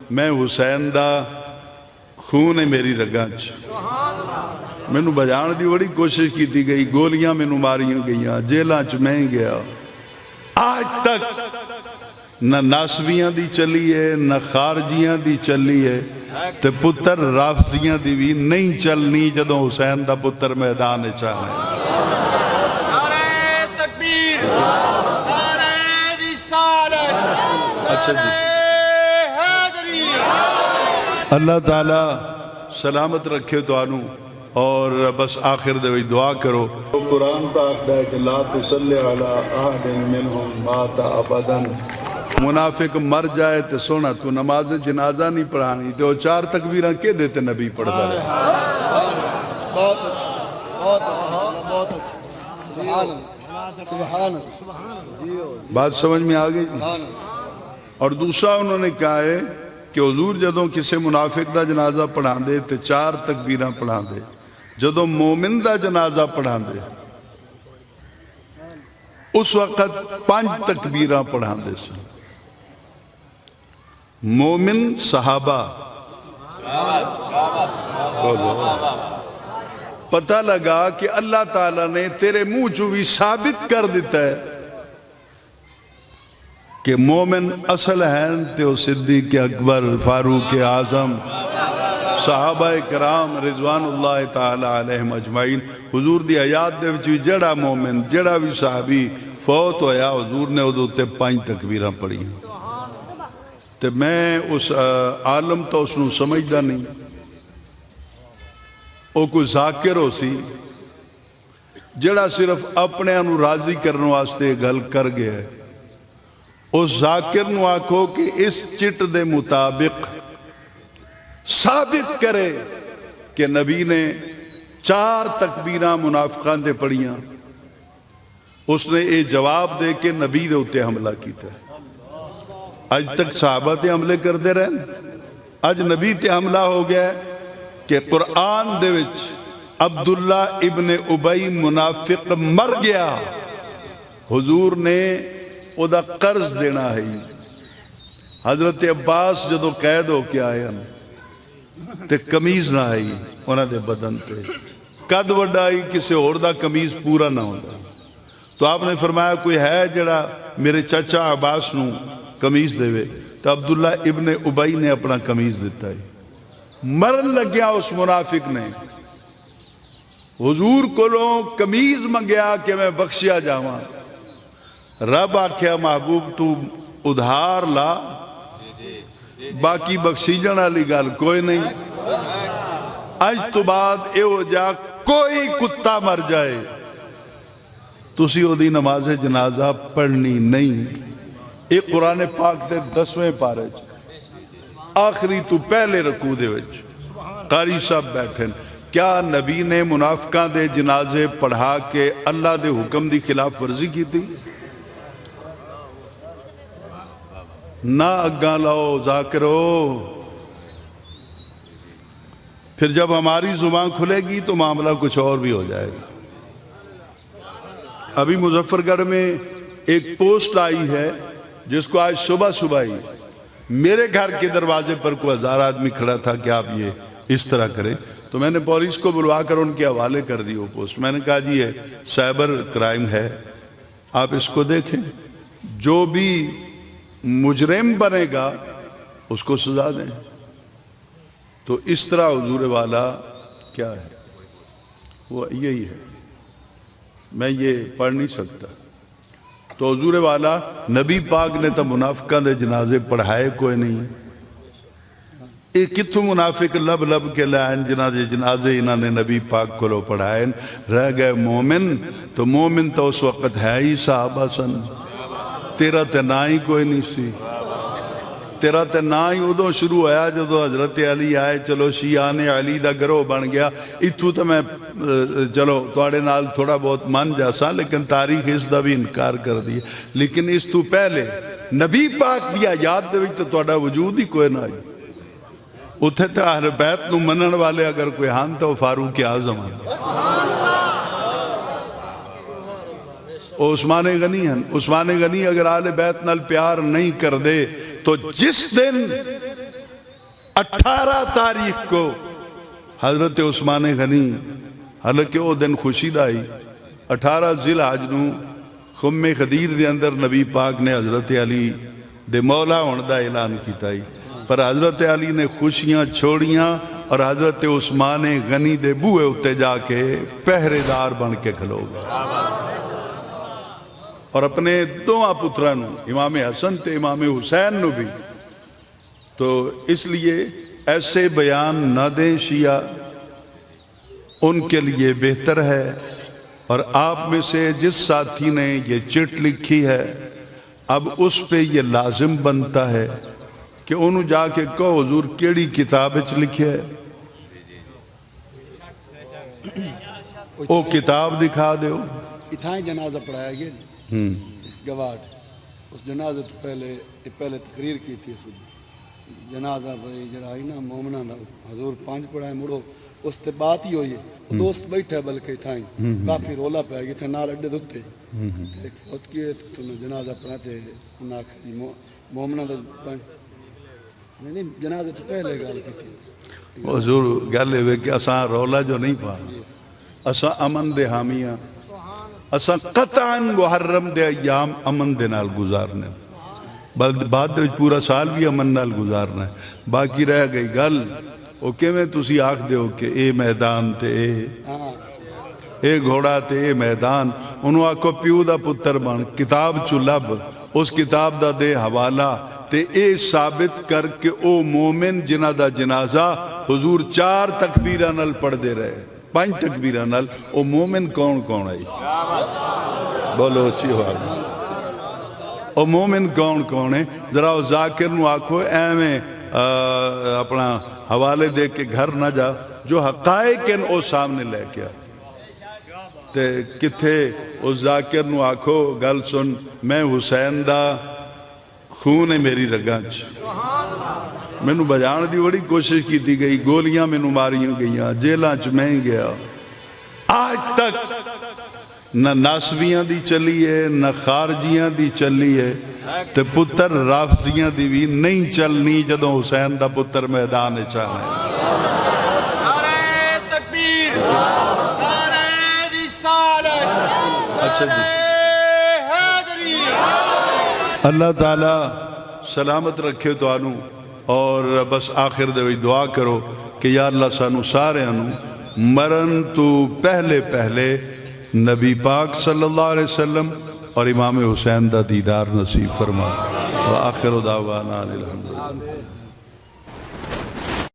میں حسین دا خون ہے میری رگاں چ مینوں بجان دی بڑی کوشش کی گئی گولیاں مینوں ماریاں گئیاں جیلاں چ میں گیا آج تک نہ ناسویاں دی چلی ہے نہ خارجیاں دی چلی ہے تے پتر رافضیاں دی بھی نہیں چلنی جدوں حسین دا پتر میدان چاہے نعرہ تکبیر نعرہ رسالت اچھا جی حیدری اللہ تعالیٰ سلامت رکھے تو آنو اور بس آخر دے وہی دعا کرو قرآن پاک ہے کہ لا تصلی علی احد منہم مات ابدا منافق مر جائے تو سونا تو نماز جنازہ نہیں پڑھانی تو چار تکبیریں کے دیتے نبی پڑھتا رہے بہت اچھا بہت اچھا بہت اچھا سبحان اللہ سبحان اللہ بات سمجھ میں آگئی اور دوسرا انہوں نے کہا ہے کہ حضور جدوں کسے منافق دا جنازہ پڑھا دے تے چار تکبیریں پڑھا دے جدوں مومن دا جنازہ پڑھا دے اس وقت 5 تکبیریں پڑھا دے سن مومن صحابہ پتہ لگا کہ اللہ تعالیٰ نے تیرے منہ جو بھی ثابت کر دیتا ہے کہ مومن اصل ہیں تے صدیق اکبر فاروق اعظم صحابہ کرام رضوان اللہ تعالی علیہم اجمعین حضور دی حیات دے وچ جڑا مومن جڑا بھی صحابی فوت ہویا حضور نے ادو تے 5 تکبیراں پڑھی تے میں اس عالم تو اس نو سمجھدا نہیں او کوئی ذاکر ہو سی جڑا صرف اپنے انو راضی کرنے واسطے گل کر گیا ہے اس ذاکر نو آکھو کہ اس چٹ دے مطابق ثابت کرے کہ نبی نے 4 تکبیراں منافقان دے پڑھیاں اس نے یہ جواب دے کہ نبی دے اتے حملہ کیتا ہے آج تک صحابہ تے حملے کر دے رہے آج نبی تے حملہ ہو گیا ہے کہ قرآن دے وچ عبداللہ ابن ابی منافق مر گیا حضور نے او دا قرض دینا ہے حضرت عباس جدو قید ہو کے آئے تے قمیض نہ آئی انہاں دے بدن پہ قد وڈا آئی کسے اور دا قمیض پورا نہ ہوتا تو آپ نے فرمایا کوئی ہے جڑا میرے چچا عباس نو قمیض دے وے تو عبداللہ ابن ابی نے اپنا قمیض دیتا ہے مرن لگیا اس منافق نے حضور کو قمیض منگیا کہ میں بخشیا جاواں رب آکھیا محبوب تو ادھار لا باقی بخشیجن والی گل کوئی نہیں اج تو بعد اے ہو جا کوئی کتا مر جائے تسی او دی نماز جنازہ پڑھنی نہیں ایک قرآن پاک دے 10ویں پارے آخری تو پہلے رکوع دے وچ قاری صاحب بیٹھیں کیا نبی نے منافقان دے جنازے پڑھا کے اللہ دے حکم دی خلاف ورزی کی تھی نہ اگاں لاؤ ذاکرو پھر جب ہماری زبان کھلے گی تو معاملہ کچھ اور بھی ہو جائے گا ابھی مظفر گڑھ میں ایک پوسٹ آئی ہے جس کو آج صبح ہی میرے گھر کے دروازے پر کوئی 1000 آدمی کھڑا تھا کہ آپ یہ اس طرح کریں تو میں نے پولیس کو بلوا کر ان کے حوالے کر دی وہ پوسٹ میں نے کہا جی یہ سائبر کرائم ہے آپ اس کو دیکھیں جو بھی مجرم بنے گا اس کو سزا دیں تو اس طرح حضور والا کیا ہے وہ یہی ہے میں یہ پڑھ نہیں سکتا تو حضور والا نبی پاک نے تو منافقان دے جنازے پڑھائے کوئی نہیں یہ کتھو منافق لب لب کے لائن جنازے انہوں نے نبی پاک کو لو پڑھائے رہ گئے مومن تو اس وقت ہے ہی صحابہ سن تیرا تے نہ ہی کوئی نہیں سی تیرا تے نہ ہی ادو شروع ہویا جدو حضرت علی آئے چلو شیعان علی دا گروہ بن گیا اتھو تو میں چلو توڑے نال تھوڑا بہت من جاسا لیکن تاریخ اس دا بھی انکار کر دیا لیکن اس تو پہلے نبی پاک دیا یاد دے وچ تو توڑا وجود ہی کوئی نہ آئی اتھے تے اہل بیت نو منن والے اگر کوئی ہاں تو فاروق اعظم ہے عثمان غنی ہیں عثمان غنی اگر اہل بیت نال پیار نہیں کر دے تو جس دن 18 ਤਾਰੀਖ کو حضرت عثمان غنی حالانکہ وہ دن خوشی دا ہی 18 ذی الحج نو خم خدیر دے اندر نبی پاک نے حضرت علی دے مولا ہون دا اعلان کیتا ہی، پر حضرت علی نے خوشیاں چھوڑیاں اور حضرت عثمان غنی دے بوئے اتے جا کے پہرے دار بن کے کھلو گا، اور اپنے دواں پترانو امام حسن تے امام حسین نو بھی. تو اس لیے ایسے بیان نہ دیں شیعہ، ان کے لیے بہتر ہے. اور آپ میں سے جس ساتھی نے یہ چٹ لکھی ہے، اب اس پہ یہ لازم بنتا ہے کہ انہوں جا کے کہو حضور کیڑی کتاب اچ لکھے ہے، وہ کتاب دکھا دیو. اتھائیں جنازہ پڑھایا گیا جی اس گواٹ، اس جنازہ تو پہلے تقریر کی تھی اس جنازہ بھائی جڑائی نا مومنہ دا حضور 5 پڑھائے مڑو اس تے بات ہی ہوئی ہے، دوست بیٹھا ہے بلکہ اتھائیں کافی رولا پہ گئی تھے نال اڈے دوتے ایک فوت کیے تو جنازہ پڑھاتے انہاں آخری مومنہ دا نہیں جنازہ تو پہلے گال کی تھی. حضور گل ہے کہ اساں رولا جو نہیں پا، اساں امن دے حامیاں، اساں قطعاً محرم دے ایام امن دے نال گزارنے، بعد دے پورا سال بھی امن نال گزارنا ہے. باقی رہ گئی گل وہ کیویں تسی آکھ دیو کہ اے میدان تے اے گھوڑا تے اے میدان، انہوں آکھو پیو دا پتر بن کتاب چو لب، اس کتاب دا دے حوالہ تے اے ثابت کر کے او مومن جنہ دا جنازہ حضور 4 تکبیرہ نال پڑھ دے رہے 5 تکبیرہ نال، او مومن کون کون آئی بولو اچھی ہوا، او مومن کون کون ہے؟ ذرا او ذاکر نو آکھو ایویں اپنا حوالے دے کے گھر نہ جا، جو حقائق ان او سامنے لے کے آ تے کتھے او ذاکر نو آکھو گل سن میں حسین دا خون ہے میری رگاں چ، میں نو بجان دی بڑی کوشش کی تھی گئی، گولیاں میں نو ماریاں گئیاں، جیلاں چ میں گیا، آج تک نہ ناسویاں دی چلی ہے نہ خارجیاں دی چلی ہے، تے پتر رافضیاں دی بھی نہیں چلنی جدوں حسین دا پتر میدان چاہنا ہے. نعرہ تکبیر، نعرہ رسالت، اچھا جی، حیدری. اللہ تعالیٰ سلامت رکھے تو آنو، اور بس آخر دے دعا کرو کہ یا اللہ سانو سارے آنو مرن تو پہلے نبی پاک صلی اللہ علیہ وسلم اور امام حسین دا دیدار نصیب فرما. وآخر دعوانا الحمدللہ.